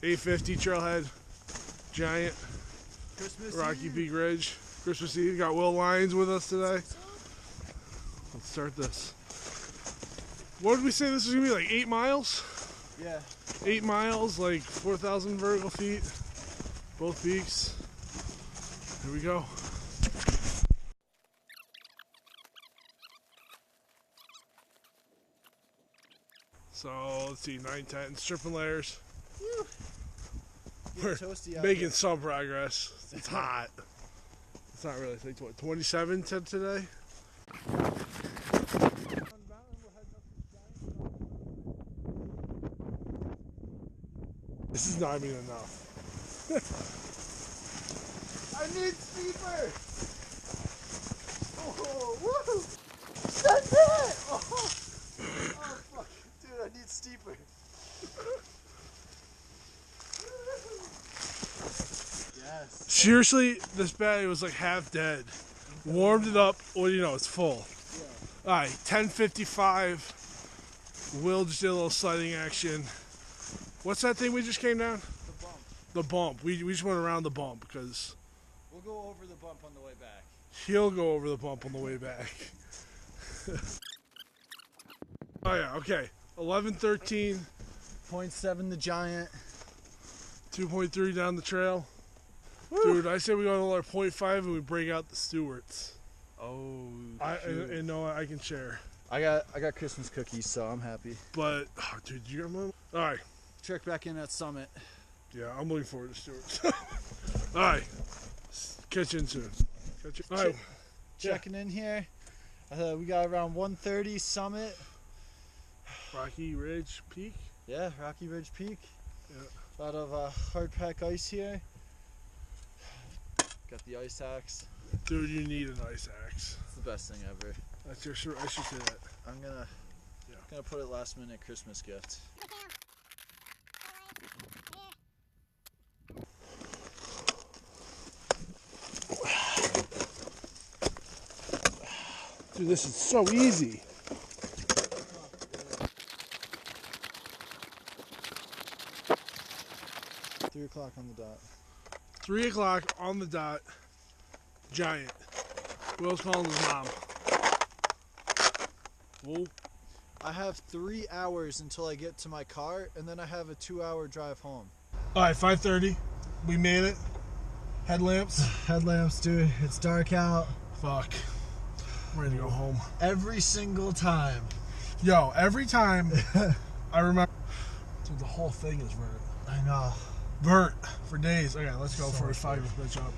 850 Trailhead, Giant, Christmas Rocky Eve. Peak Ridge, Christmas Eve. Got Will Lyons with us today. Let's start this. What did we say this was gonna be, like 8 miles? Yeah. 8 miles, like 4,000 vertical feet, both peaks. Here we go. So let's see, 9, 10, stripping layers. Woo. We're Toasty out making there. some progress. It's hot. It's not really, it's like what, 27 today? This is not even enough. I need steeper! Oh, woo! That's it! Oh, fuck. Dude, I need steeper. Yes. Seriously, this battery was like half dead. Warmed it up, well, you know, it's full. Yeah. Alright, 10:55. Will just did a little sliding action. What's that thing we just came down? The bump. The bump. We just went around the bump because We'll go over the bump on the way back. he'll go over the bump on the way back. Oh yeah, okay. 11:13, 0.7 the Giant. 2.3 down the trail. Woo. Dude, I say we go another 0.5 and we bring out the Stewarts. Oh, And no, I can share. I got Christmas cookies, so I'm happy. But, oh, dude, you got one? Alright. Check back in at Summit. Yeah, I'm looking forward to Stewarts. Alright. Catch you in soon. Catch you. Alright. Checking in here. We got around 1:30 Summit. Rocky Ridge Peak. Yeah, Rocky Ridge Peak. Yeah. A lot of hard pack ice here. Got the ice axe. Dude, you need an ice axe. It's the best thing ever. That's your. I should say that. I'm gonna put it last minute Christmas gift. Dude, this is so easy. Oh, 3 o'clock on the dot. 3 o'clock on the dot. Giant. Will's calling his mom. Whoa. I have 3 hours until I get to my car, and then I have a 2-hour drive home. Alright, 5:30. We made it. Headlamps. Headlamps, dude. It's dark out. Fuck. I'm ready to go home. Every single time. Yo, every time I remember. Dude, the whole thing is vert. I know. Vert for days. Okay, let's go So for a 5 bitch up.